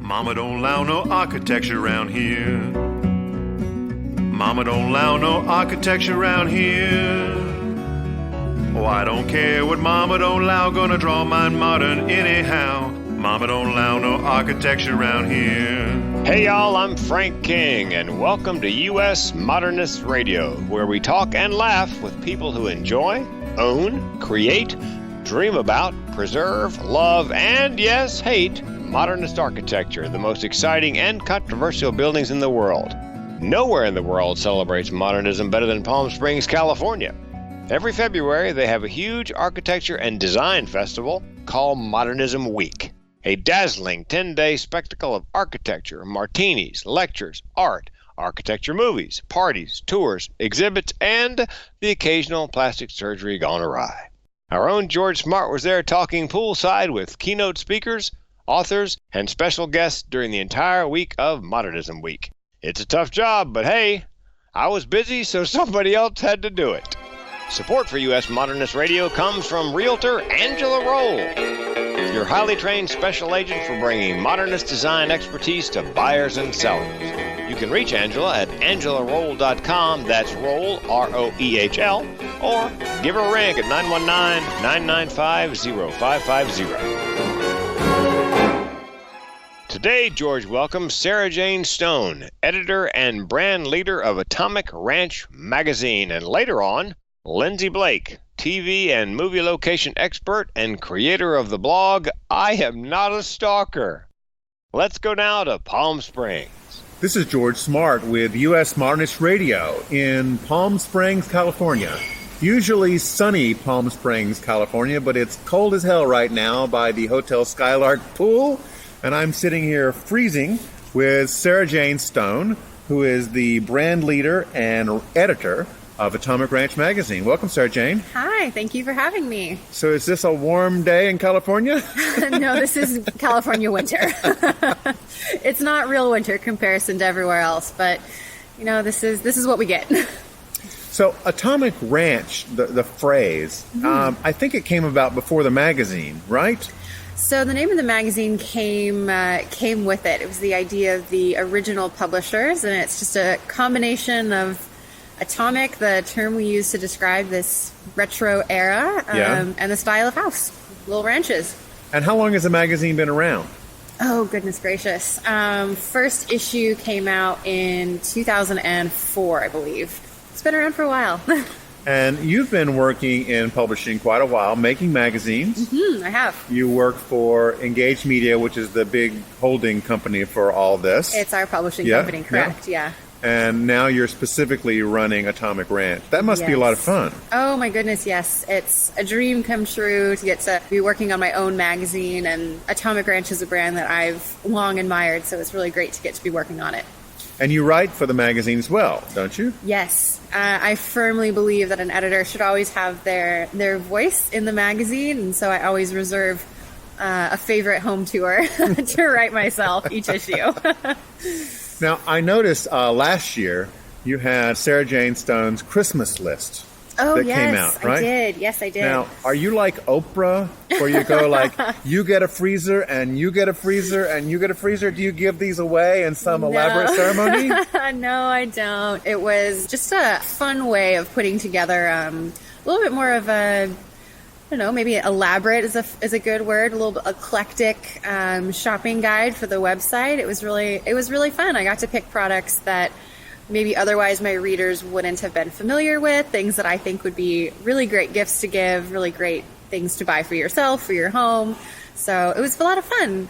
Mama don't allow no architecture around here. Mama don't allow no architecture around here. Oh, I don't care what Mama don't allow, gonna draw mine modern anyhow. Mama don't allow no architecture around here. Hey y'all, I'm Frank King, and welcome to US Modernist Radio, where we talk and laugh with people who enjoy, own, create, dream about, preserve, love, and yes, hate modernist architecture, the most exciting and controversial buildings in the world. Nowhere in the world celebrates modernism better than Palm Springs, California. Every February, they have a huge architecture and design festival called Modernism Week. A dazzling 10-day spectacle of architecture, martinis, lectures, art, architecture movies, parties, tours, exhibits, and the occasional plastic surgery gone awry. Our own George Smart was there talking poolside with keynote speakers, authors, and special guests during the entire week of Modernism Week. It's a tough job, but hey, I was busy, so somebody else had to do it. Support for US Modernist Radio comes from Realtor Angela Roll, your highly trained special agent for bringing modernist design expertise to buyers and sellers. You can reach Angela at angelaroll.com, that's roll, R-O-E-H-L, or give her a ring at 919-995-0550. Today, George welcomes Sarah Jane Stone, editor and brand leader of Atomic Ranch magazine, and later on, Lindsay Blake, TV and movie location expert and creator of the blog, I Am Not a Stalker. Let's go now to Palm Springs. This is George Smart with US Modernist Radio in Palm Springs, California. Usually sunny Palm Springs, California, but it's cold as hell right now by the Hotel Skylark pool. And I'm sitting here freezing with Sarah Jane Stone, who is the brand leader and editor of Atomic Ranch magazine. Welcome, Sarah Jane. Hi, thank you for having me. So is this a warm day in California? No, this is California winter. It's not real winter comparison to everywhere else, but you know, this is what we get. So Atomic Ranch, the phrase, I think it came about before the magazine, right? So the name of the magazine came with it. It was the idea of the original publishers, and it's just a combination of atomic, the term we use to describe this retro era, and the style of house, little ranches. And how long has the magazine been around? Oh, goodness gracious. First issue came out in 2004, I believe. It's been around for a while. And you've been working in publishing quite a while, making magazines. I have. You work for Engaged Media, which is the big holding company for all this. It's our publishing company, correct, yeah. And now you're specifically running Atomic Ranch. That must be a lot of fun. Oh, my goodness, yes. It's a dream come true to get to be working on my own magazine, and Atomic Ranch is a brand that I've long admired, so it's really great to get to be working on it. And you write for the magazine as well, don't you? Yes. I firmly believe that an editor should always have their voice in the magazine, and so I always reserve a favorite home tour to write myself each issue. Now, I noticed last year you had Sarah Jane Stone's Christmas list. Oh, yes, came out, right? I did. Yes, I did. Now, are you like Oprah, where you go like, you get a freezer, and you get a freezer, and you get a freezer? Do you give these away in some elaborate ceremony? No, I don't. It was just a fun way of putting together a little bit more of a, I don't know, maybe elaborate is a good word, a little bit eclectic shopping guide for the website. It was really fun. I got to pick products that maybe otherwise my readers wouldn't have been familiar with, things that I think would be really great gifts to give, really great things to buy for yourself, for your home. So it was a lot of fun.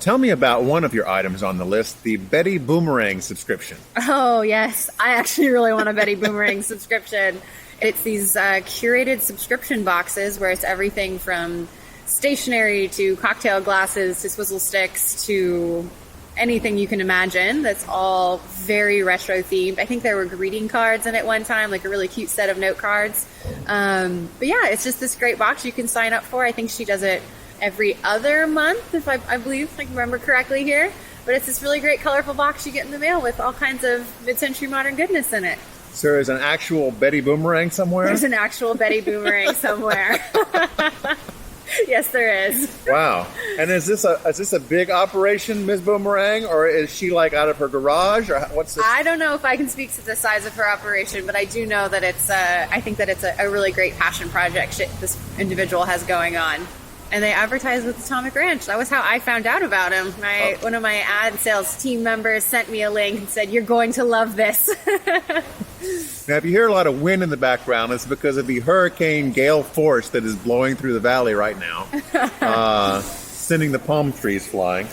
Tell me about one of your items on the list, the Betty Boomerang subscription. Oh, yes. I actually really want a Betty Boomerang subscription. It's these curated subscription boxes where it's everything from stationery to cocktail glasses to swizzle sticks to anything you can imagine. That's all very retro themed. I think there were greeting cards in it one time, like a really cute set of note cards. But yeah, it's just this great box you can sign up for. I think she does it every other month, if I believe I can remember correctly here. But it's this really great colorful box you get in the mail with all kinds of mid-century modern goodness in it. So there's an actual Betty Boomerang somewhere? There's an actual Betty Boomerang somewhere. Yes, there is. Wow. And is this a big operation, Ms. Boomerang, or is she like out of her garage, or what's this? I don't know if I can speak to the size of her operation, but I do know that I think that it's a really great passion project this individual has going on. And they advertise with Atomic Ranch. That was how I found out about him. One of my ad sales team members sent me a link and said, "You're going to love this." Now, if you hear a lot of wind in the background, it's because of the hurricane gale force that is blowing through the valley right now, sending the palm trees flying.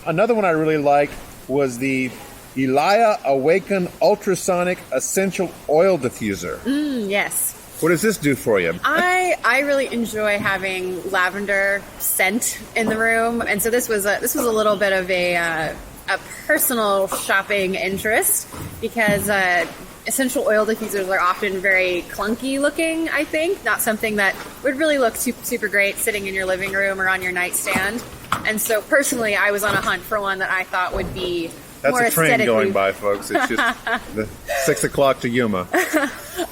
Another one I really liked was the Elia Awaken Ultrasonic Essential Oil Diffuser. Yes. What does this do for you? I really enjoy having lavender scent in the room, and so this was a little bit of a personal shopping interest, because essential oil diffusers are often very clunky looking, I think. Not something that would really look super great sitting in your living room or on your nightstand. And so personally, I was on a hunt for one that I thought would be That's more a train aesthetically going by, folks. It's just the 6 o'clock to Yuma.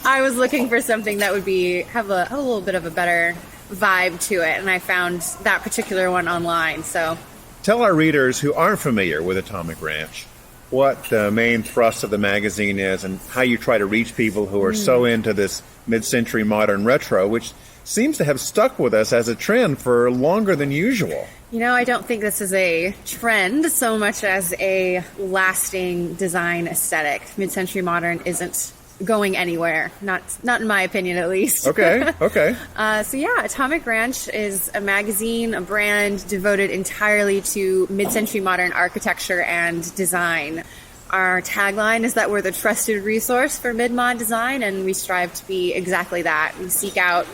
I was looking for something that would have a little bit of a better vibe to it, and I found that particular one online. So, tell our readers who aren't familiar with Atomic Ranch what the main thrust of the magazine is and how you try to reach people who are so into this mid-century modern retro, which seems to have stuck with us as a trend for longer than usual. You know, I don't think this is a trend so much as a lasting design aesthetic. Mid-century modern isn't going anywhere, not in my opinion, at least. Okay. So yeah, Atomic Ranch is a magazine, a brand devoted entirely to mid-century modern architecture and design. Our tagline is that we're the trusted resource for mid-mod design, and we strive to be exactly that. We seek out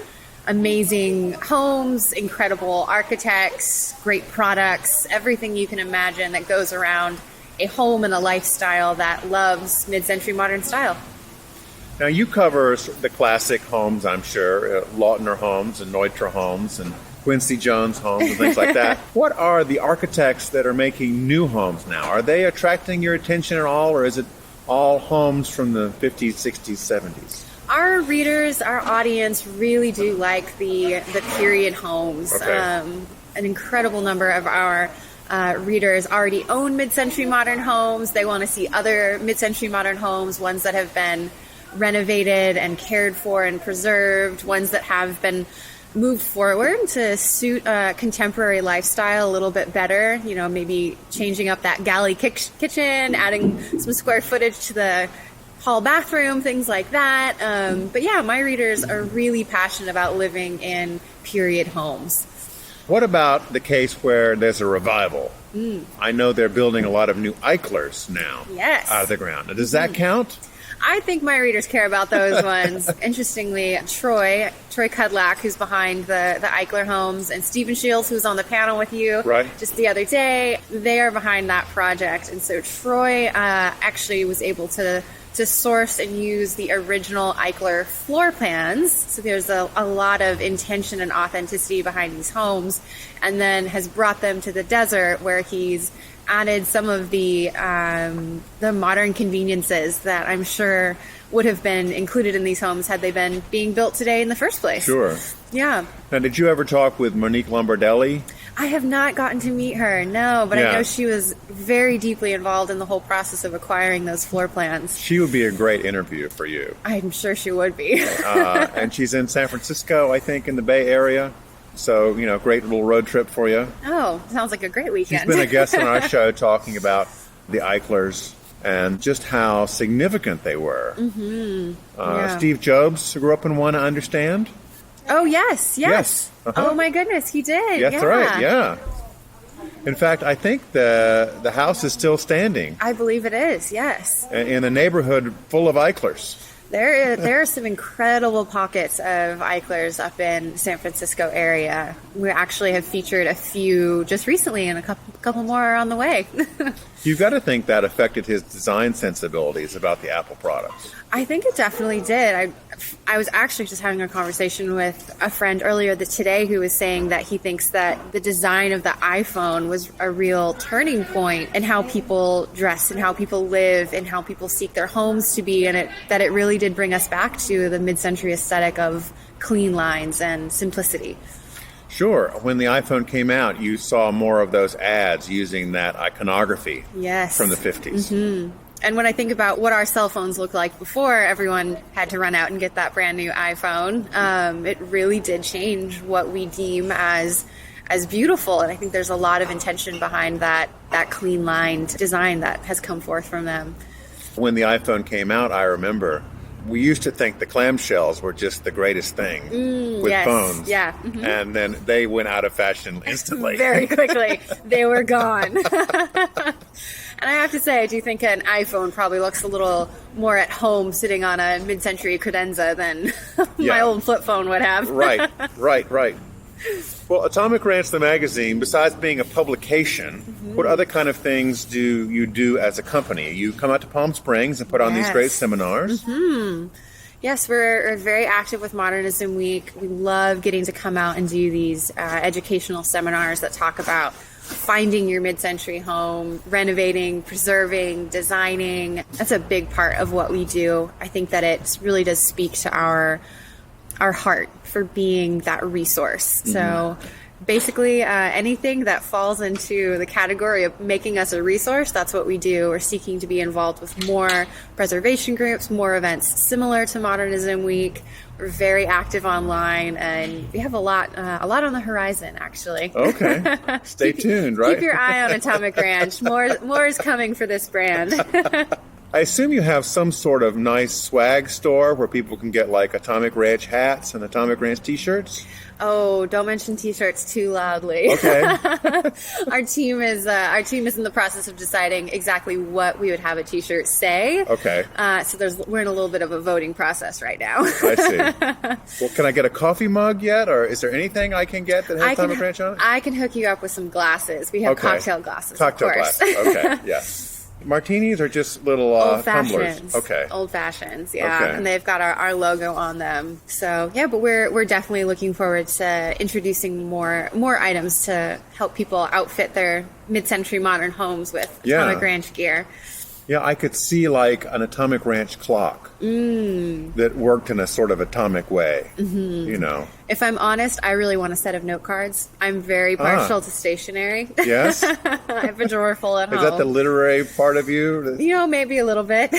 amazing homes, incredible architects, great products, everything you can imagine that goes around a home and a lifestyle that loves mid-century modern style. Now, you cover the classic homes, I'm sure, Lautner homes and Neutra homes and Quincy Jones homes and things like that. What are the architects that are making new homes now? Are they attracting your attention at all, or is it all homes from the 50s, 60s, 70s? Our readers, our audience really do like the period homes. Okay. An incredible number of our readers already own mid-century modern homes. They want to see other mid-century modern homes, ones that have been renovated and cared for and preserved, ones that have been moved forward to suit a contemporary lifestyle a little bit better, you know, maybe changing up that galley kitchen, adding some square footage to the hall bathroom, things like that. But yeah, my readers are really passionate about living in period homes. What about the case where there's a revival? I know they're building a lot of new Eichlers now. Yes. Out of the ground. Does that count? I think my readers care about those ones. Interestingly, Troy Cudlack, who's behind the Eichler homes, and Stephen Shields, who's on the panel with you just the other day, they are behind that project. And so Troy actually was able to source and use the original Eichler floor plans. So there's a lot of intention and authenticity behind these homes, and then has brought them to the desert, where he's added some of the modern conveniences that I'm sure would have been included in these homes had they been being built today in the first place. Sure. Yeah. Now, did you ever talk with Monique Lombardelli? I have not gotten to meet her, no, but I know she was very deeply involved in the whole process of acquiring those floor plans. She would be a great interview for you. I'm sure she would be. And she's in San Francisco, I think, in the Bay Area. So, you know, great little road trip for you. Oh, sounds like a great weekend. She's been a guest on our show talking about the Eichlers and just how significant they were. Mm-hmm. Steve Jobs grew up in one, I understand. Oh, yes. Uh-huh. Oh, my goodness, he did. That's right, yeah. In fact, I think the house is still standing. I believe it is, yes. In a neighborhood full of Eichlers. There are some incredible pockets of Eichlers up in San Francisco area. We actually have featured a few just recently, and a couple more are on the way. You've got to think that affected his design sensibilities about the Apple products. I think it definitely did. I was actually just having a conversation with a friend earlier today who was saying that he thinks that the design of the iPhone was a real turning point in how people dress and how people live and how people seek their homes to be, and that it really did bring us back to the mid-century aesthetic of clean lines and simplicity. Sure. When the iPhone came out, you saw more of those ads using that iconography Yes. from the 50s. Mm-hmm. And when I think about what our cell phones looked like before everyone had to run out and get that brand new iPhone, it really did change what we deem as beautiful. And I think there's a lot of intention behind that clean-lined design that has come forth from them. When the iPhone came out, I remember we used to think the clamshells were just the greatest thing with yes. phones. Yeah. Mm-hmm. And then they went out of fashion instantly. Very quickly. They were gone. And I have to say, I do think an iPhone probably looks a little more at home sitting on a mid-century credenza than my old flip phone would have. Right. Well, Atomic Ranch, the magazine, besides being a publication, what other kind of things do you do as a company? You come out to Palm Springs and put on these great seminars. Yes, we're very active with Modernism Week. We love getting to come out and do these educational seminars that talk about finding your mid-century home, renovating, preserving, designing. That's a big part of what we do. I think that it really does speak to our heart for being that resource. So basically anything that falls into the category of making us a resource, that's what we do. We're seeking to be involved with more preservation groups, more events similar to Modernism Week. We're very active online, and we have a lot on the horizon, actually. Okay. Stay tuned, right? Keep your eye on Atomic Ranch. More is coming for this brand. I assume you have some sort of nice swag store where people can get like Atomic Ranch hats and Atomic Ranch t-shirts? Oh, don't mention t-shirts too loudly. Okay. Our team is in the process of deciding exactly what we would have a t-shirt say. Okay. So we're in a little bit of a voting process right now. I see. Well, can I get a coffee mug yet, or is there anything I can get that has Atomic Ranch on it? I can hook you up with some glasses. We have cocktail glasses, Cocktail of course. glasses. Okay. Yeah. Martinis are just little old tumblers. fashions. Okay. Old fashions, yeah. Okay. And they've got our logo on them. So yeah, but we're definitely looking forward to introducing more items to help people outfit their mid-century modern homes with Atomic Ranch gear. Yeah, I could see like an Atomic Ranch clock that worked in a sort of atomic way, you know. If I'm honest, I really want a set of note cards. I'm very partial to stationery. Yes? I have a drawer full at home. Is that the literary part of you? You know, maybe a little bit.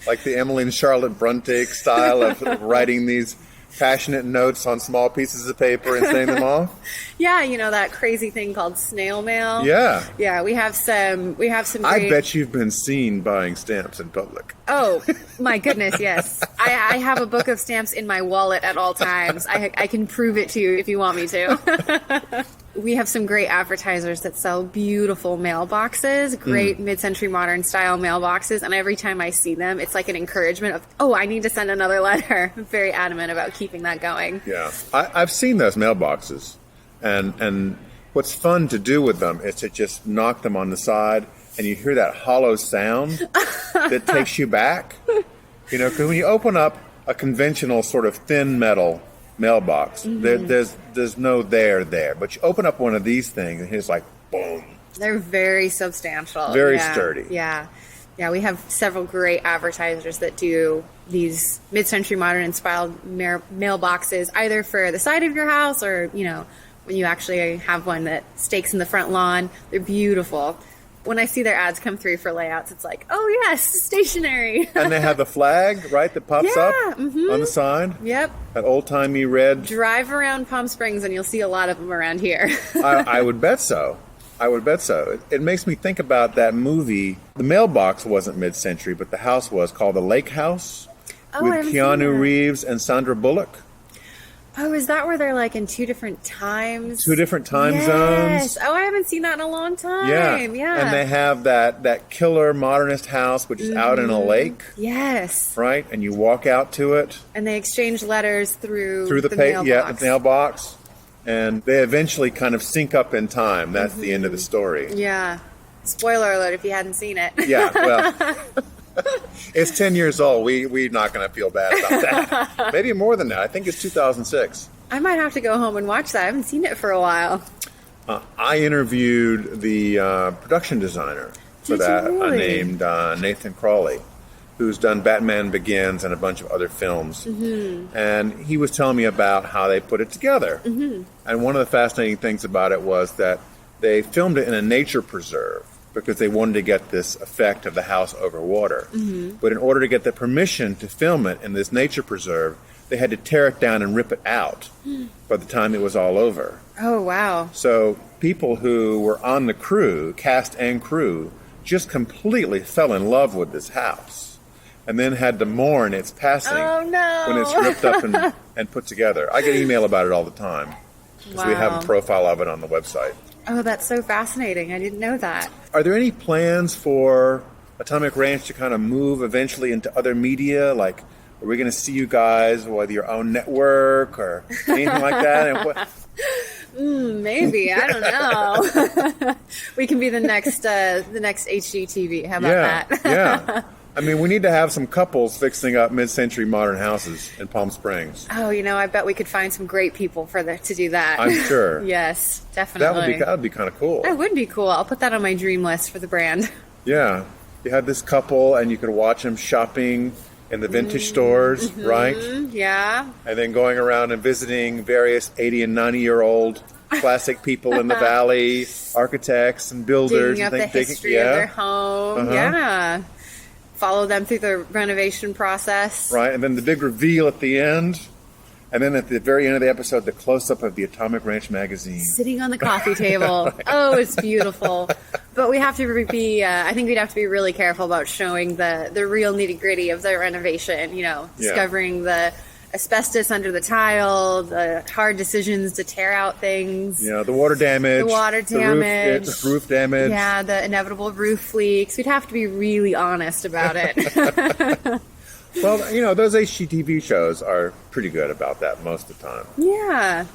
Like the Emily and Charlotte Bronte style of writing these passionate notes on small pieces of paper and sending them off? Yeah, you know that crazy thing called snail mail? Yeah. Yeah, we have some great... I bet you've been seen buying stamps in public. Oh, my goodness, yes. I have a book of stamps in my wallet at all times. I can prove it to you if you want me to. We have some great advertisers that sell beautiful mailboxes, great mid-century modern style mailboxes, and every time I see them, it's like an encouragement of, oh, I need to send another letter. I'm very adamant about keeping that going. Yeah. I've seen those mailboxes, and what's fun to do with them is to just knock them on the side, and you hear that hollow sound that takes you back. You know, because when you open up a conventional sort of thin metal mailbox, there's no there, but you open up one of these things and it's like boom. They're very substantial, very sturdy. Yeah, we have several great advertisers that do these mid-century modern inspired mailboxes, either for the side of your house or, you know, when you actually have one that stakes in the front lawn. They're beautiful. When I see their ads come through for layouts, it's like, oh, yes, stationary. And they have the flag, right, that pops up on the side? Yep. That old-timey red. Drive around Palm Springs and you'll see a lot of them around here. I would bet so. It makes me think about that movie. The mailbox wasn't mid-century, but the house was, called The Lake House with Keanu Reeves and Sandra Bullock. Oh, is that where they're like in two different times? Two different time zones. Oh, I haven't seen that in a long time. Yeah. Yeah. And they have that killer modernist house, which is out in a lake. Yes. Right? And you walk out to it. And they exchange letters through the mailbox. Yeah, the mailbox. And they eventually kind of sync up in time. That's the end of the story. Yeah. Spoiler alert if you hadn't seen it. Yeah, well... It's 10 years old. We're not going to feel bad about that. Maybe more than that. I think it's 2006. I might have to go home and watch that. I haven't seen it for a while. I interviewed the production designer for that, really? named Nathan Crawley. who's done Batman Begins and a bunch of other films. Mm-hmm. And he was telling me about how they put it together. Mm-hmm. And one of the fascinating things about it was that they filmed it in a nature preserve because they wanted to get this effect of the house over water. Mm-hmm. But in order to get the permission to film it in this nature preserve, they had to tear it down and rip it out by the time it was all over. Oh, wow. So people who were on the crew, cast and crew, just completely fell in love with this house. And then had to mourn its passing when it's ripped up and put together. I get email about it all the time because we have a profile of it on the website. Oh, that's so fascinating. I didn't know that. Are there any plans for Atomic Ranch to kind of move eventually into other media? Like, are we going to see you guys with your own network or anything like that? And what... Maybe. I don't know. We can be the next HGTV. How about that? Yeah. I mean, we need to have some couples fixing up mid-century modern houses in Palm Springs. Oh, I bet we could find some great people to do that. I'm sure. Yes, definitely. That would be kind of cool. That would be cool. I'll put that on my dream list for the brand. Yeah. You had this couple, and you could watch them shopping in the vintage stores, right? Yeah. And then going around and visiting various 80 and 90-year-old classic people in the valley, architects and builders. Digging up the history of their home. Uh-huh. Yeah. Follow them through the renovation process. Right, and then the big reveal at the end. And then at the very end of the episode, the close-up of the Atomic Ranch magazine. Sitting on the coffee table. Right. Oh, it's beautiful. But we have to be, I think we'd have to be really careful about showing the real nitty-gritty of the renovation, discovering the asbestos under the tile, the hard decisions to tear out things. The water damage. The roof damage. Yeah, the inevitable roof leaks. We'd have to be really honest about it. Well, those HGTV shows are pretty good about that most of the time. Yeah.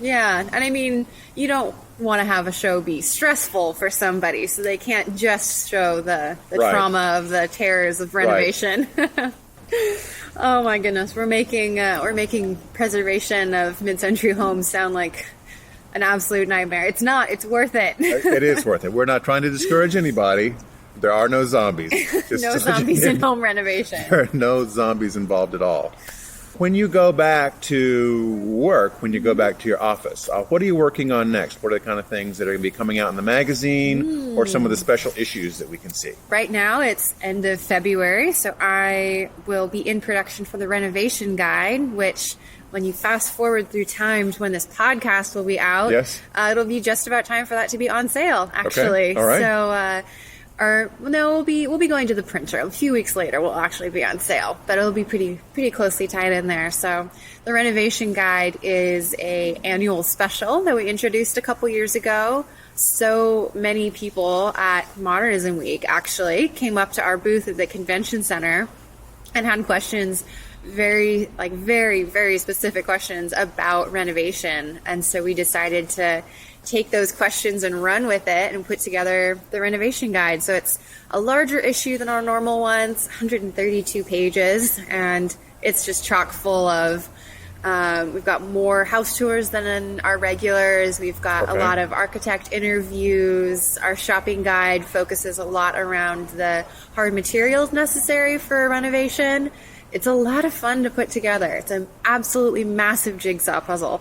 And I mean, you don't want to have a show be stressful for somebody, so they can't just show the trauma of the terrors of renovation. Right. Oh my goodness, we're making preservation of mid-century homes sound like an absolute nightmare. It's not. It's worth it. It is worth it. We're not trying to discourage anybody. There are no zombies. No zombies in home renovation. There are no zombies involved at all. When you go back to work, when you go back to your office, what are you working on next? What are the kind of things that are going to be coming out in the magazine or some of the special issues that we can see? Right now, it's end of February, so I will be in production for the Renovation Guide, which when you fast forward through time to when this podcast will be out, it'll be just about time for that to be on sale, actually. Okay. All right. So, we'll be going to the printer. A few weeks later, we'll actually be on sale, but it'll be pretty closely tied in there. So the Renovation Guide is a annual special that we introduced a couple years ago. So many people at Modernism Week actually came up to our booth at the convention center and had questions, very, very specific questions about renovation. And so we decided to take those questions and run with it and put together the Renovation Guide. So it's a larger issue than our normal ones, 132 pages, and it's just chock full of, we've got more house tours than in our regulars. We've got a lot of architect interviews. Our shopping guide focuses a lot around the hard materials necessary for renovation. It's a lot of fun to put together. It's an absolutely massive jigsaw puzzle.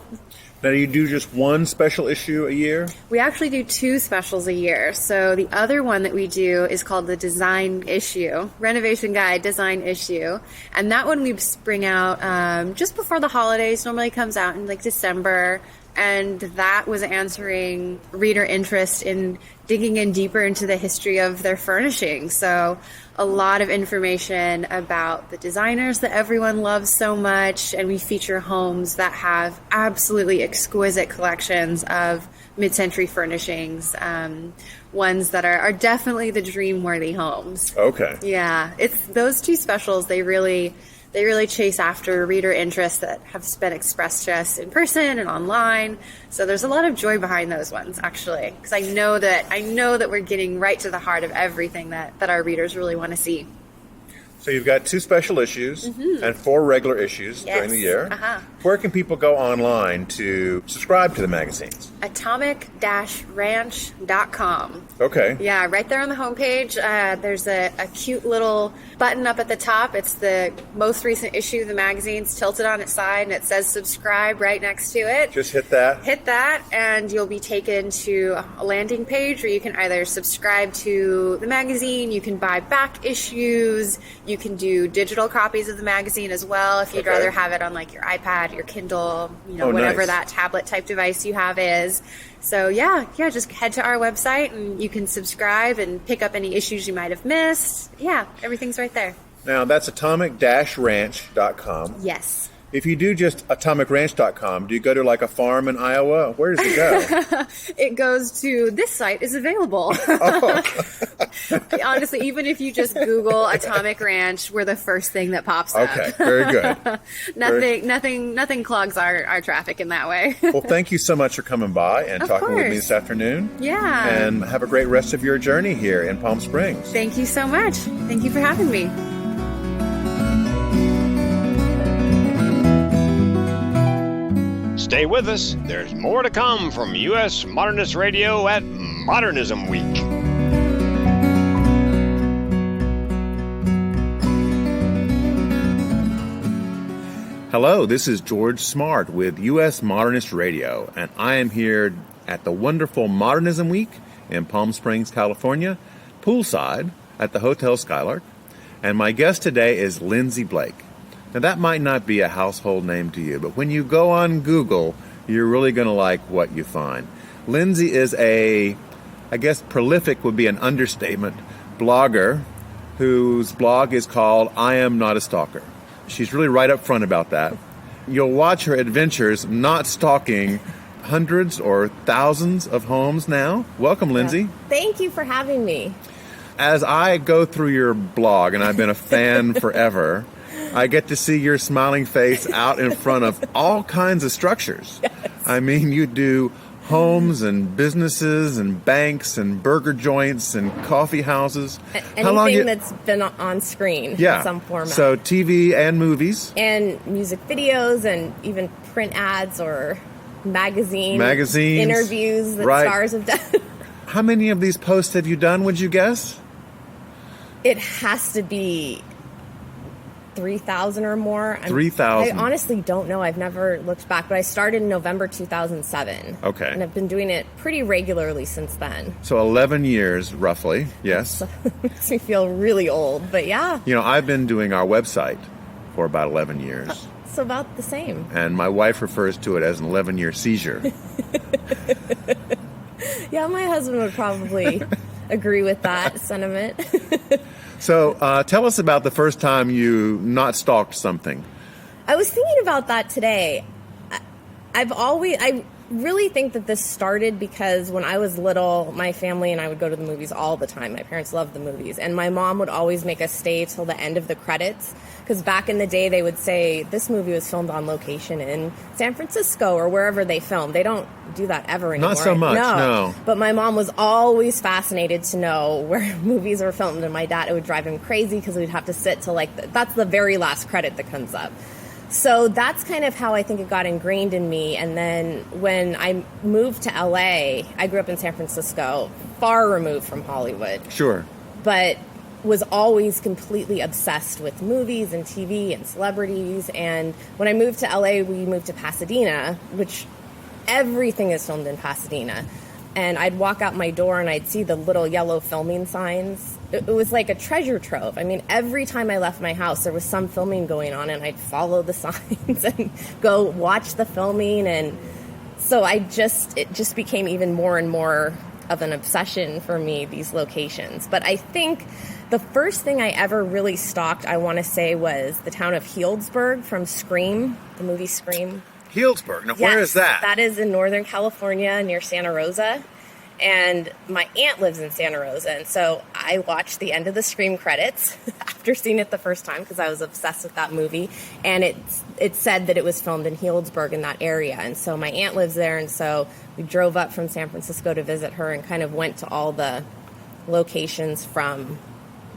Now, do you do just one special issue a year? We actually do 2 specials a year. So the other one that we do is called the Design Issue, Renovation Guide Design Issue. And that one we bring out just before the holidays. Normally comes out in December. And that was answering reader interest in digging in deeper into the history of their furnishing. So a lot of information about the designers that everyone loves so much. And we feature homes that have absolutely exquisite collections of mid-century furnishings. Ones that are definitely the dream-worthy homes. Okay. Yeah. It's those 2 specials, they really chase after reader interests that have been expressed to us in person and online. So there's a lot of joy behind those ones, actually, because I know that we're getting right to the heart of everything that our readers really want to see. So you've got 2 special issues and 4 regular issues during the year. Where can people go online to subscribe to the magazines? atomic-ranch.com. Okay. Yeah, right there on the homepage, there's a cute little button up at the top. It's the most recent issue of the magazine's tilted on its side, and it says subscribe right next to it. Just hit that. Hit that, and you'll be taken to a landing page where you can either subscribe to the magazine, you can buy back issues, you can do digital copies of the magazine as well if you'd rather have it on like your iPad, your Kindle, whatever nice. that tablet type device you have is. So yeah, just head to our website and you can subscribe and pick up any issues you might have missed. Yeah, everything's right there. Now, that's atomic-ranch.com. Yes. If you do just atomicranch.com, do you go to like a farm in Iowa? Where does it go? It goes to, this site is available. Honestly, even if you just Google Atomic Ranch, we're the first thing that pops up. Okay, very good. Nothing clogs our traffic in that way. Well, thank you so much for coming by and Of talking with me course. this afternoon. Yeah. And have a great rest of your journey here in Palm Springs. Thank you so much. Thank you for having me. Stay with us. There's more to come from US Modernist Radio at Modernism Week. Hello, this is George Smart with US Modernist Radio, and I am here at the wonderful Modernism Week in Palm Springs, California, poolside at the Hotel Skylark, and my guest today is Lindsay Blake. Now, that might not be a household name to you, but when you go on Google, you're really going to like what you find. Lindsay is I guess prolific would be an understatement, blogger whose blog is called I Am Not a Stalker. She's really right up front about that. You'll watch her adventures not stalking hundreds or thousands of homes now. Welcome, Lindsay. Yeah. Thank you for having me. As I go through your blog, and I've been a fan forever, I get to see your smiling face out in front of all kinds of structures. Yes. I mean, you do homes and businesses and banks and burger joints and coffee houses. Anything that's been on screen in some format. So TV and movies. And music videos and even print ads or magazines, interviews that stars have done. How many of these posts have you done, would you guess? It has to be 3,000 or more. 3,000. I honestly don't know. I've never looked back, but I started in November 2007. Okay. And I've been doing it pretty regularly since then. So 11 years, roughly, yes. So it makes me feel really old, but yeah. You know, I've been doing our website for about 11 years. It's about the same. And my wife refers to it as an 11-year seizure. Yeah, my husband would probably agree with that sentiment. So tell us about the first time you not stalked something. I was thinking about that today. I really think that this started because when I was little, my family and I would go to the movies all the time. My parents loved the movies. And my mom would always make us stay till the end of the credits. Because back in the day, they would say, this movie was filmed on location in San Francisco or wherever they filmed. They don't do that ever anymore. Not so much, no. But my mom was always fascinated to know where movies were filmed. And my dad, it would drive him crazy because we'd have to sit till that's the very last credit that comes up. So that's kind of how I think it got ingrained in me. And then when I moved to LA, I grew up in San Francisco, far removed from Hollywood. Sure. But was always completely obsessed with movies and TV and celebrities. And when I moved to LA, we moved to Pasadena, which everything is filmed in Pasadena. And I'd walk out my door and I'd see the little yellow filming signs. It was like a treasure trove. I mean, every time I left my house, there was some filming going on, and I'd follow the signs and go watch the filming. And so it just became even more and more of an obsession for me, these locations. But I think the first thing I ever really stalked, I want to say, was the town of Healdsburg from Scream, the movie Scream. Healdsburg. Now, where is that? That is in Northern California near Santa Rosa. And my aunt lives in Santa Rosa. And so I watched the end of the Scream credits after seeing it the first time because I was obsessed with that movie. And it said that it was filmed in Healdsburg in that area. And so my aunt lives there. And so we drove up from San Francisco to visit her and kind of went to all the locations from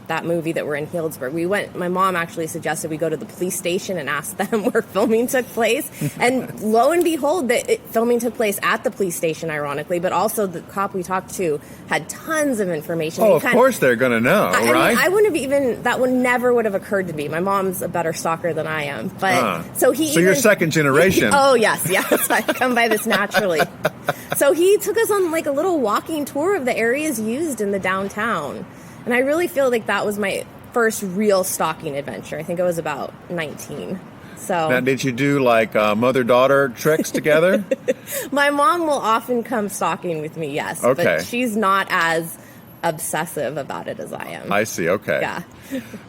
that movie that were in Healdsburg. My mom actually suggested we go to the police station and ask them where filming took place. And lo and behold, filming took place at the police station, ironically, but also the cop we talked to had tons of information. Oh, of course they're going to know, right? I wouldn't have even, that one never would have occurred to me. My mom's a better stalker than I am. But so you're second generation. Oh, yes. I come by this naturally. So he took us on like a little walking tour of the areas used in the downtown. And I really feel like that was my first real stalking adventure. I think I was about 19. So now, did you do like mother-daughter tricks together? My mom will often come stalking with me, yes. Okay. But she's not as obsessive about it as I am. I see, okay. Yeah.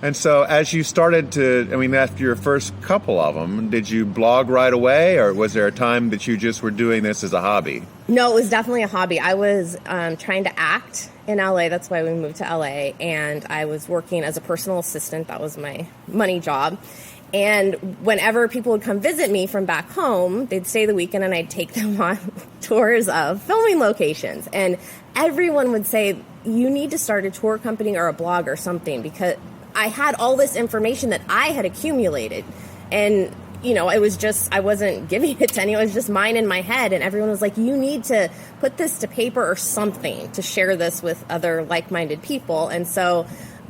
And so as you started after your first couple of them, did you blog right away, or was there a time that you just were doing this as a hobby? No, it was definitely a hobby. I was trying to act in LA. That's why we moved to LA. And I was working as a personal assistant. That was my money job. And whenever people would come visit me from back home, they'd stay the weekend and I'd take them on tours of filming locations. And everyone would say, you need to start a tour company or a blog or something, because I had all this information that I had accumulated. And, it was just, I wasn't giving it to anyone. It was just mine in my head. And everyone was like, you need to put this to paper or something to share this with other like-minded people. And so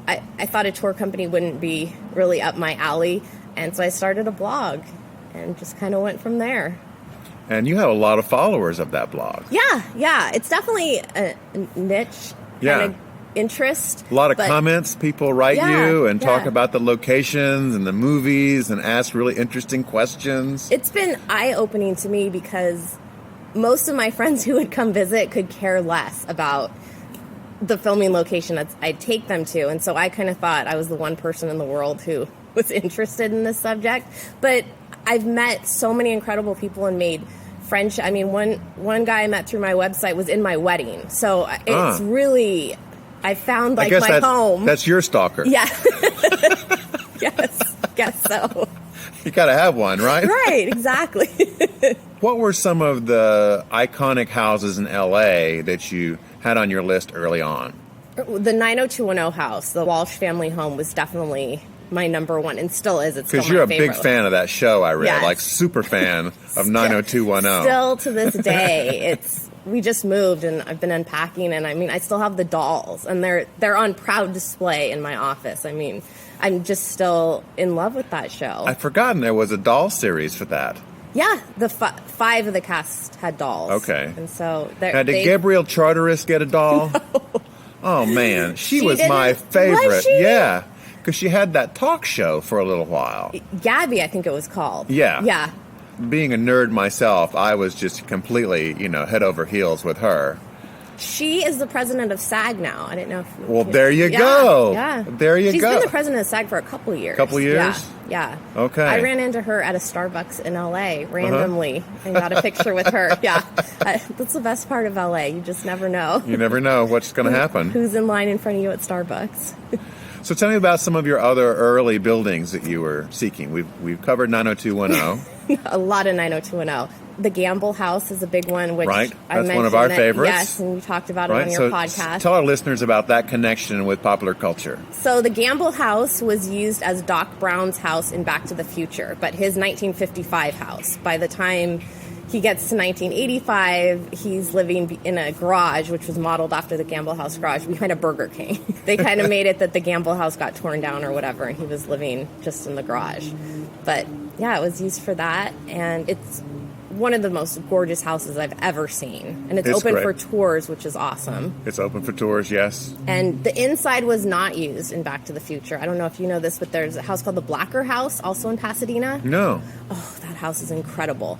I thought a tour company wouldn't be really up my alley. And so I started a blog and just kind of went from there. And you have a lot of followers of that blog. Yeah. It's definitely a niche kind of interest. A lot of comments. People write you and talk about the locations and the movies and ask really interesting questions. It's been eye-opening to me because most of my friends who would come visit could care less about the filming location that I'd take them to. And so I kind of thought I was the one person in the world who was interested in this subject. But I've met so many incredible people and made friendship. I mean, one guy I met through my website was in my wedding. So it's really, I found my home. That's your stalker. Yeah. Yes, guess so. You got to have one, right? Right, exactly. What were some of the iconic houses in LA that you had on your list early on? The 90210 house, the Walsh family home, was definitely my number one, and still is. It's because you're a big fan of that show. I read, like super fan of 90210. Still to this day, we just moved, and I've been unpacking, and I still have the dolls, and they're on proud display in my office. I'm just still in love with that show. I'd forgotten there was a doll series for that. Yeah, the 5 of the cast had dolls. Okay. And so did Gabrielle Charteris get a doll? No. Oh man, she was my favorite. Was she? Yeah, because she had that talk show for a little while. Gabby, I think it was called. Yeah. Being a nerd myself, I was just completely, head over heels with her. She is the president of SAG now. I didn't know if... Well, there you go. Yeah. There you go. She's been the president of SAG for a couple of years. Couple years? Yeah. Okay. I ran into her at a Starbucks in L.A. randomly and got a picture with her. Yeah. That's the best part of L.A. You just never know. You never know what's going to happen. Who's in line in front of you at Starbucks. So tell me about some of your other early buildings that you were seeking. We've covered 90210. A lot of 90210. The Gamble House is a big one, which right. I That's one of our favorites. Yes, and you talked about it on your podcast. Tell our listeners about that connection with popular culture. So the Gamble House was used as Doc Brown's house in Back to the Future, but his 1955 house. By the time he gets to 1985, he's living in a garage, which was modeled after the Gamble House garage behind a Burger King. They kind of made it that the Gamble House got torn down or whatever, and he was living just in the garage. But yeah, it was used for that, and it's one of the most gorgeous houses I've ever seen. And it's open for tours, which is awesome. It's open for tours, yes. And the inside was not used in Back to the Future. I don't know if you know this, but there's a house called the Blacker House, also in Pasadena. No. Oh, that house is incredible.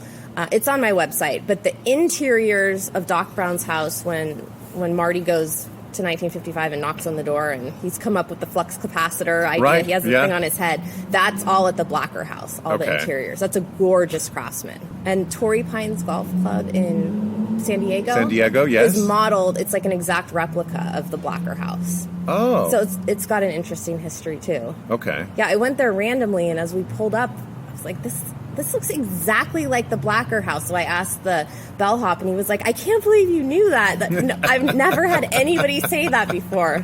It's on my website. But the interiors of Doc Brown's house, when Marty goes to 1955 and knocks on the door, and he's come up with the flux capacitor idea. Right. He has the thing on his head. That's all at the Blacker House, all the interiors. That's a gorgeous craftsman. And Torrey Pines Golf Club in San Diego. San Diego, yes. Is modeled, it's like an exact replica of the Blacker House. Oh. So it's got an interesting history, too. Okay. Yeah, I went there randomly, and as we pulled up, I was like, this looks exactly like the Blacker House. So I asked the bellhop, and he was like, I can't believe you knew that. No, I've never had anybody say that before.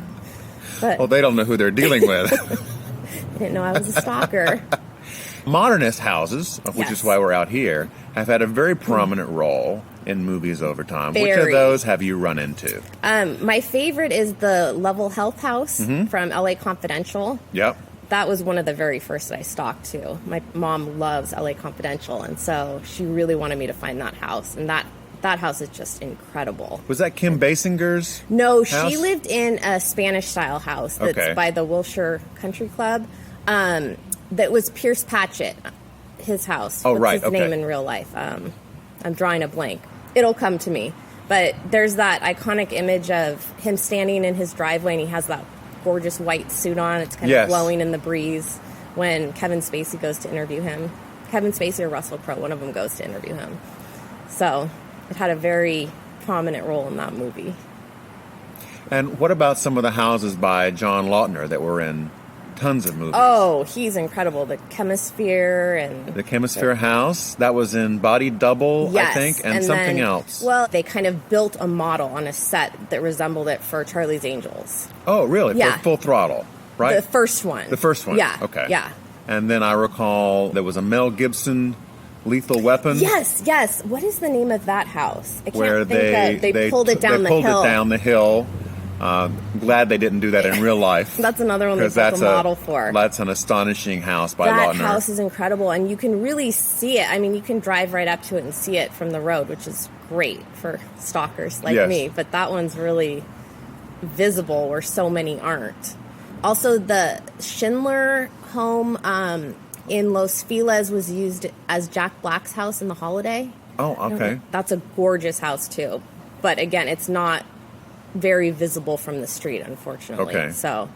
But Well, they don't know who they're dealing with. I didn't know I was a stalker. Modernist houses, which is Yes. why we're out here, have had a very prominent role in movies over time. Which of Very. those have you run into? My favorite is the Level Health House from LA Confidential. Yep. That was one of the very first that I stalked too. My mom loves LA Confidential, and so she really wanted me to find that house. And that house is just incredible. Was that Kim Basinger's? No, house? she lived in a Spanish-style house that's Okay. by the Wilshire Country Club. That was Pierce Patchett, his house. Oh, What's right, his okay. name in real life? I'm drawing a blank. It'll come to me. But there's that iconic image of him standing in his driveway, and he has that gorgeous white suit on. It's kind Yes. of blowing in the breeze when Kevin Spacey goes to interview him. Kevin Spacey or Russell Crowe, one of them goes to interview him. So it had a very prominent role in that movie. And what about some of the houses by John Lautner that were in tons of movies? Oh, he's incredible. The Chemisphere and... The Chemisphere House, that was in Body Double, Yes, I think, and something then, else. Well, they kind of built a model on a set that resembled it for Charlie's Angels. Oh, really? Yeah. For Full Throttle, right? The first one. The first one? Yeah. Okay. Yeah. And then I recall there was a Mel Gibson Lethal Weapon. Yes. What is the name of that house? I can't Where think of. They pulled it down the hill. They pulled it down the hill. Glad they didn't do that in real life. That's another one they built a model for. That's an astonishing house by That Lautner. house is incredible, and you can really see it. I mean, you can drive right up to it and see it from the road, which is great for stalkers like Yes. me. But that one's really visible where so many aren't. Also, the Schindler home in Los Feliz was used as Jack Black's house in The Holiday. Oh, okay. That's a gorgeous house, too. But again, it's not very visible from the street, unfortunately. Okay. So,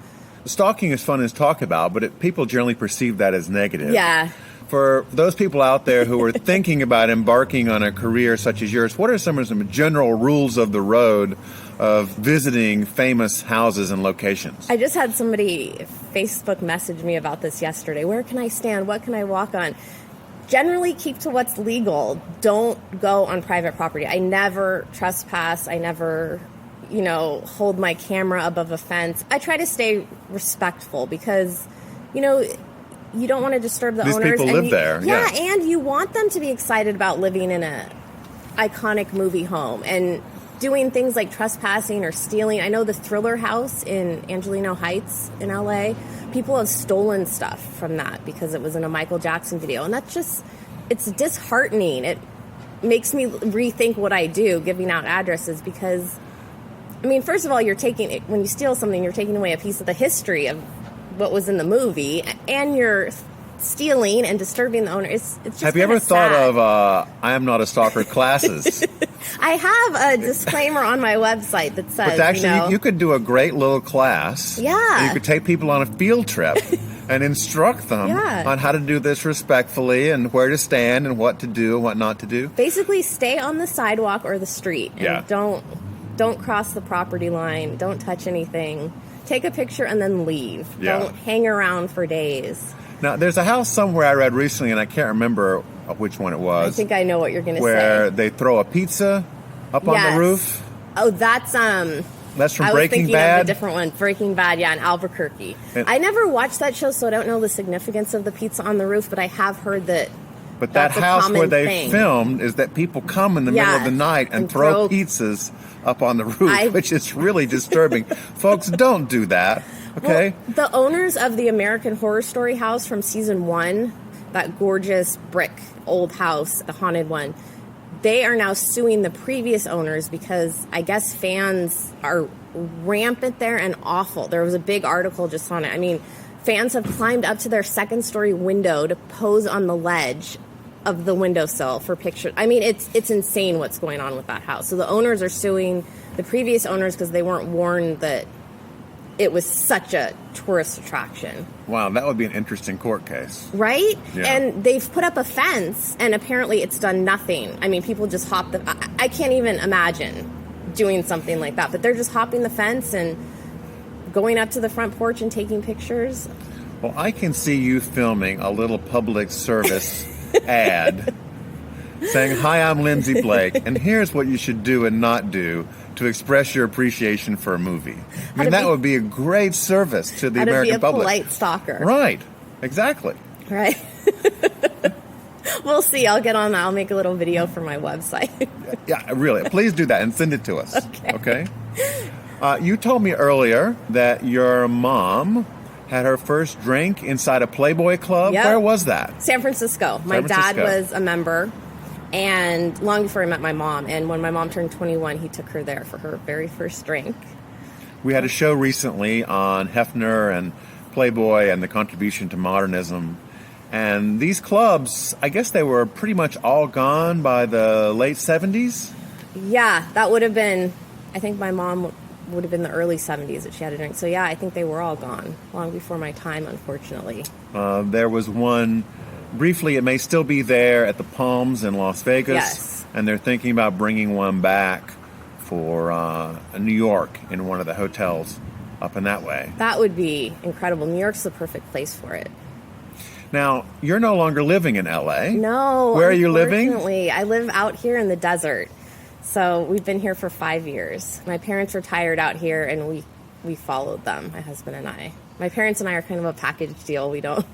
Stalking is fun to talk about, but people generally perceive that as negative. yeah. For those people out there who are thinking about embarking on a career such as yours, what are some general rules of the road of visiting famous houses and locations? I just had somebody Facebook message me about this yesterday. Where can I stand? What can I walk on? Generally keep to what's legal. Don't go on private property. I never trespass. I never, hold my camera above a fence. I try to stay respectful because, you don't want to disturb the These owners. people live there, Yeah, yeah. and you want them to be excited about living in a iconic movie home and doing things like trespassing or stealing. I know the Thriller House in Angelino Heights in LA, people have stolen stuff from that because it was in a Michael Jackson video. And that's just, it's disheartening. It makes me rethink what I do, giving out addresses, because, first of all, when you steal something, you're taking away a piece of the history of what was in the movie, and you're stealing and disturbing the owner. It's just Have you ever kinda thought sad. of I Am Not a Stalker classes? I have a disclaimer on my website that says, But actually, you could do a great little class. Yeah. You could take people on a field trip and instruct them Yeah. on how to do this respectfully and where to stand and what to do and what not to do. basically stay on the sidewalk or the street. And Yeah. don't cross the property line. Don't touch anything. Take a picture and then leave. Yeah. Don't hang around for days. Now, there's a house somewhere I read recently, and I can't remember which one it I was, think I know what you're going to where say. they throw a pizza up on Yes. the roof. Oh, that's That's from I was Breaking thinking Bad. of a different one, Breaking Bad, yeah, in Albuquerque. And- I never watched that show, so I don't know the significance of the pizza on the roof, but I have heard that. But that That's a house where common they thing. filmed is that people come in the middle of the night and throw pizzas up on the roof, which is really disturbing. Folks, don't do that, okay? Well, the owners of the American Horror Story house from season 1, that gorgeous brick old house, the haunted one, they are now suing the previous owners because I guess fans are rampant there and awful. There was a big article just on it. Fans have climbed up to their second-story window to pose on the ledge of the windowsill for pictures. It's insane what's going on with that house. So the owners are suing the previous owners because they weren't warned that it was such a tourist attraction. Wow, that would be an interesting court case. Right? Yeah. And they've put up a fence, and apparently it's done nothing. People just hop I can't even imagine doing something like that, but they're just hopping the fence and going up to the front porch and taking pictures. Well, I can see you filming a little public service ad saying, "Hi, I'm Lindsay Blake, and here's what you should do and not do to express your appreciation for a movie. I mean, that would be a great service to the American public. How to be a polite stalker. Right. Exactly. Right. We'll see. I'll get on that. I'll make a little video for my website. Yeah, really. Please do that and send it to us. Okay? You told me earlier that your mom had her first drink inside a Playboy club. Yep. Where was that? San Francisco. My dad was a member, and long before I met my mom. And when my mom turned 21, he took her there for her very first drink. We had a show recently on Hefner and Playboy and the contribution to modernism. And these clubs, I guess they were pretty much all gone by the late 70s? Yeah, that would have been, I think my mom would have been the early 70s that she had a drink. So yeah, I think they were all gone long before my time, unfortunately. There was one, briefly, it may still be there at the Palms in Las Vegas. Yes. And they're thinking about bringing one back for New York in one of the hotels up in that way. That would be incredible. New York's the perfect place for it. Now, you're no longer living in L.A. No. Where are you living? Unfortunately, I live out here in the desert. So we've been here for 5 years. My parents retired out here, and we followed them, my husband and I. My parents and I are kind of a package deal. We don't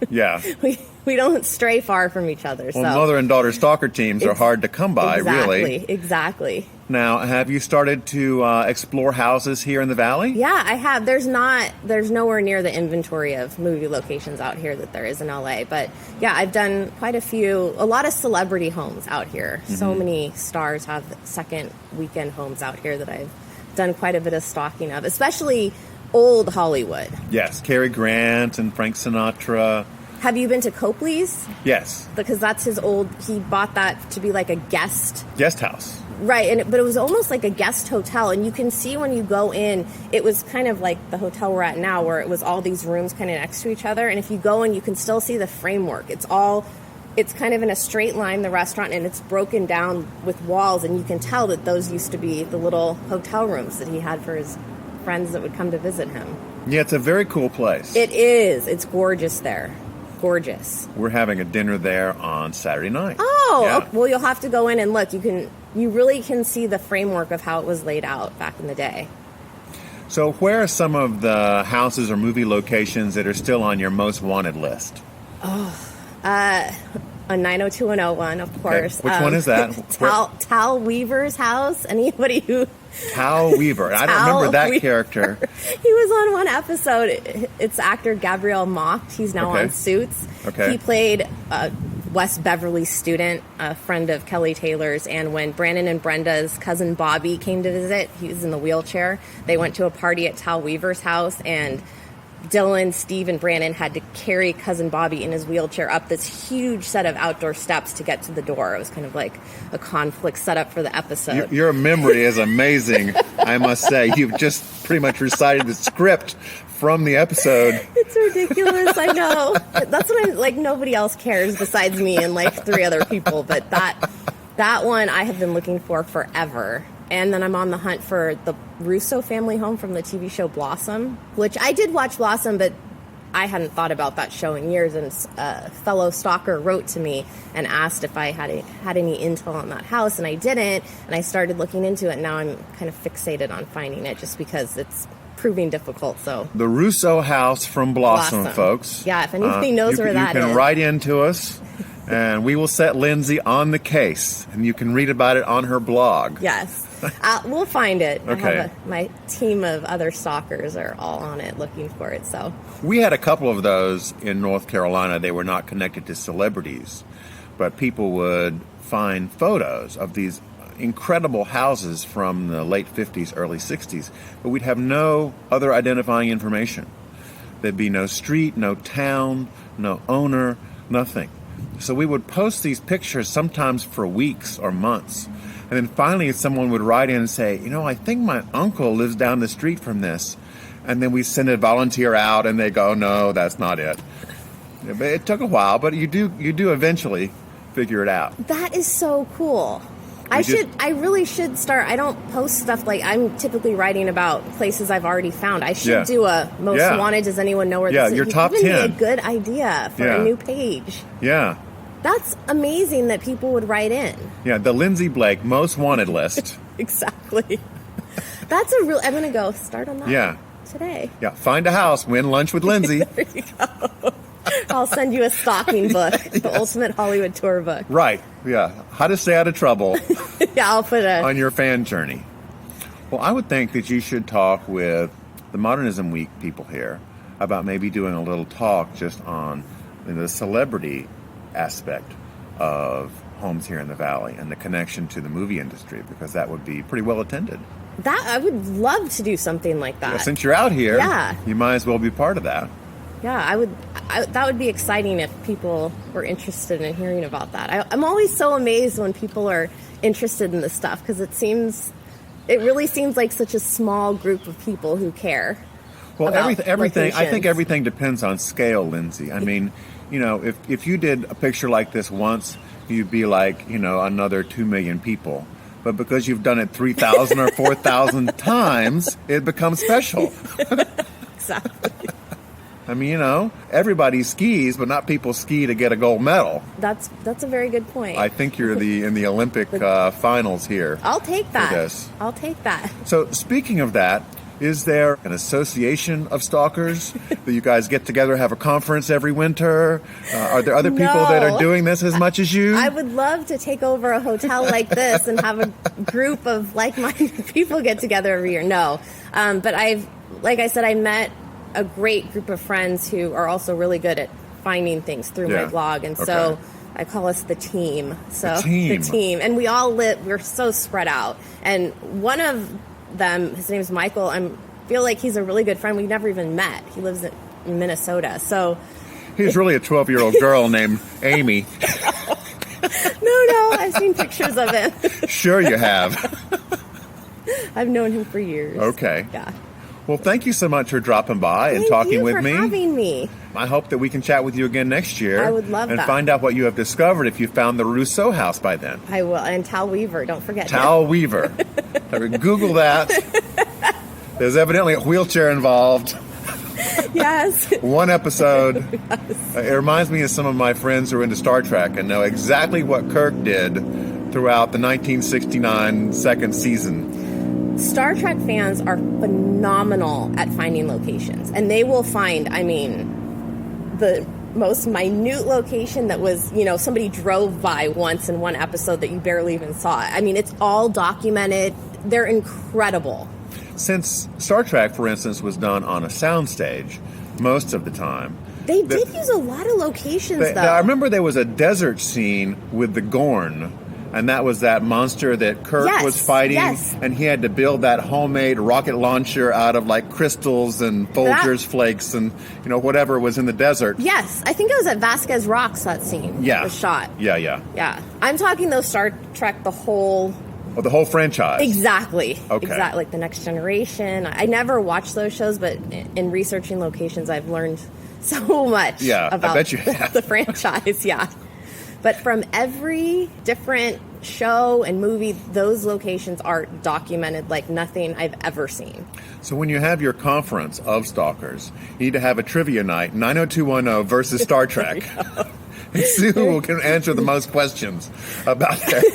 we don't stray far from each other. Well, mother and daughter stalker teams are hard to come by, really. Exactly. Now, have you started to explore houses here in the Valley? Yeah, I have. There's nowhere near the inventory of movie locations out here that there is in LA. But yeah, I've done quite a lot of celebrity homes out here. Mm-hmm. So many stars have second weekend homes out here that I've done quite a bit of stalking of, especially old Hollywood. Yes, Cary Grant and Frank Sinatra. Have you been to Copley's? Yes. Because that's his he bought that to be like a guest house. Right, but it was almost like a guest hotel, and you can see when you go in, it was kind of like the hotel we're at now, where it was all these rooms kind of next to each other, and if you go in, you can still see the framework. It's kind of in a straight line, the restaurant, and it's broken down with walls, and you can tell that those used to be the little hotel rooms that he had for his friends that would come to visit him. Yeah, it's a very cool place. It is. It's gorgeous there. Gorgeous. We're having a dinner there on Saturday night. Oh, yeah. Okay. Well, you'll have to go in and look. You really can see the framework of how it was laid out back in the day. So where are some of the houses or movie locations that are still on your most wanted list? A 90201, of course. Okay. Which one is that? Tal Weaver's house. Anybody who... Tal Weaver. I don't remember that character. He was on one episode. It's actor Gabriel Macht. He's now on Suits. Okay. He played Wes Beverly's student, a friend of Kelly Taylor's. And when Brandon and Brenda's cousin Bobby came to visit, he was in the wheelchair. They went to a party at Tal Weaver's house, and Dylan, Steve, and Brandon had to carry cousin Bobby in his wheelchair up this huge set of outdoor steps to get to the door. It was kind of like a conflict set up for the episode. Your memory is amazing, I must say. You've just pretty much recited the script from the episode. It's ridiculous, I know. That's what I'm like. Nobody else cares besides me and like 3 other people. But that one I have been looking for forever. And then I'm on the hunt for the Russo family home from the TV show Blossom, which I did watch Blossom, but I hadn't thought about that show in years. And a fellow stalker wrote to me and asked if I had any intel on that house, and I didn't. And I started looking into it. And now I'm kind of fixated on finding it just because it's proving difficult. So the Russo house from Blossom, folks. Yeah, if anybody knows where that is. You can write into us. And we will set Lindsay on the case, and you can read about it on her blog. Yes. We'll find it. Okay. My team of other stalkers are all on it looking for it. So we had a couple of those in North Carolina. They were not connected to celebrities, but people would find photos of these incredible houses from the late 50s, early 60s, but we'd have no other identifying information. There'd be no street, no town, no owner, nothing. So we would post these pictures sometimes for weeks or months. And then finally someone would write in and say, I think my uncle lives down the street from this. And then we send a volunteer out and they go, no, that's not it. It took a while, but you do eventually figure it out. That is so cool. I really should start. I don't post stuff like I'm typically writing about places I've already found. I should do a most wanted. Does anyone know where this is? Your top 10. Be a good idea for a new page. Yeah. That's amazing that people would write in. Yeah, the Lindsay Blake most wanted list. Exactly. That's I'm going to go start on that today. Yeah, find a house, win lunch with Lindsay. There you go. I'll send you a stocking book, the Ultimate Hollywood Tour book. Right, yeah. How to stay out of trouble Yeah, I'll put on your fan journey. Well, I would think that you should talk with the Modernism Week people here about maybe doing a little talk just on the celebrity aspect of homes here in the Valley and the connection to the movie industry, because that would be pretty well attended. I would love to do something like that. Well, since you're out here, Yeah. you might as well be part of that. Yeah, that would be exciting if people were interested in hearing about that. I'm always so amazed when people are interested in this stuff, because it really seems like such a small group of people who care. Well, everything. Locations. I think everything depends on scale, Lindsay. I mean, if you did a picture like this once, you'd be like, another 2 million people. But because you've done it 3,000 or 4,000 times, it becomes special. Exactly. I mean, everybody skis, but not people ski to get a gold medal. That's a very good point. I think you're in the Olympic finals here. I'll take that. For this. I'll take that. So speaking of that, is there an association of stalkers that you guys get together, have a conference every winter? Are there other people that are doing this as much as you? I would love to take over a hotel like this and have a group of like-minded people get together every year. No. But like I said, I met a great group of friends who are also really good at finding things through my blog. And so I call us the team. So the team. And we all we're so spread out. And one of them, his name is Michael. I feel like he's a really good friend. We never even met. He lives in Minnesota. So he's really a 12-year-old girl named Amy. No, I've seen pictures of him. Sure you have. I've known him for years. Okay. Yeah. Well, thank you so much for dropping by and talking with me. Thank you for having me. I hope that we can chat with you again next year. I would love that. And that. find out what you have discovered if you found the Rousseau house by then. I will. And Tal Weaver, don't forget Tal Weaver. Google that. There's evidently a wheelchair involved. Yes. One episode. Yes. It reminds me of some of my friends who are into Star Trek and know exactly what Kirk did throughout the 1969 second season. Star Trek fans are phenomenal at finding locations, and they will find, the most minute location that was, somebody drove by once in one episode that you barely even saw. It's all documented. They're incredible. Since Star Trek, for instance, was done on a soundstage most of the time. They did use a lot of locations, though. I remember there was a desert scene with the Gorn. And that was that monster that Kirk was fighting, and he had to build that homemade rocket launcher out of like crystals and Folgers flakes and whatever was in the desert. Yes, I think it was at Vasquez Rocks that scene was shot. Yeah. I'm talking though Star Trek the whole franchise. Exactly. Okay. Exactly, like The Next Generation. I never watched those shows, but in researching locations, I've learned so much about I bet you have. the franchise. Yeah. But from every different show and movie, those locations are documented like nothing I've ever seen. So when you have your conference of stalkers, you need to have a trivia night, 90210 versus Star Trek. And see who can answer the most questions about their show.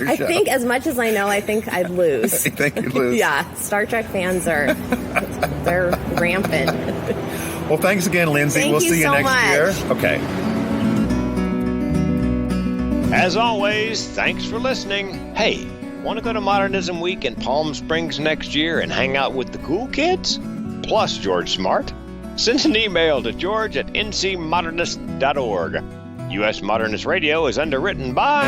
I think as much as I know, I think I'd lose. You think you'd lose? Yeah, Star Trek fans they're rampant. Well, thanks again, Lindsay. We'll see you next year. Okay. As always, thanks for listening. Hey, want to go to Modernism Week in Palm Springs next year and hang out with the cool kids? Plus George Smart? Send an email to george@ncmodernist.org. US Modernist Radio is underwritten by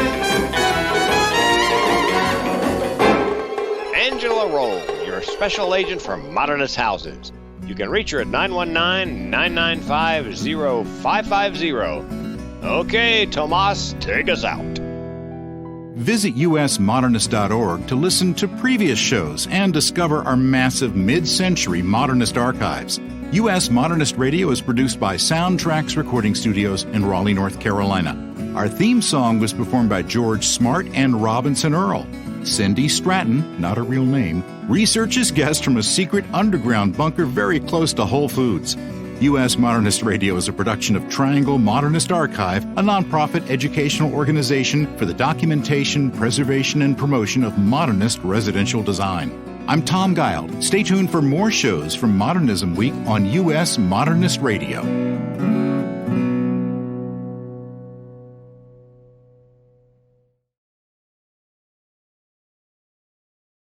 Angela Roll, your special agent for Modernist Houses. You can reach her at 919-995-0550. Okay, Tomas, take us out. Visit USModernist.org to listen to previous shows and discover our massive mid-century modernist archives. US Modernist Radio is produced by Soundtracks Recording Studios in Raleigh, North Carolina. Our theme song was performed by George Smart and Robinson Earl. Cindy Stratton, not a real name, researches guests from a secret underground bunker very close to Whole Foods. US Modernist Radio is a production of Triangle Modernist Archive, a nonprofit educational organization for the documentation, preservation, and promotion of modernist residential design. I'm Tom Guile. Stay tuned for more shows from Modernism Week on US Modernist Radio.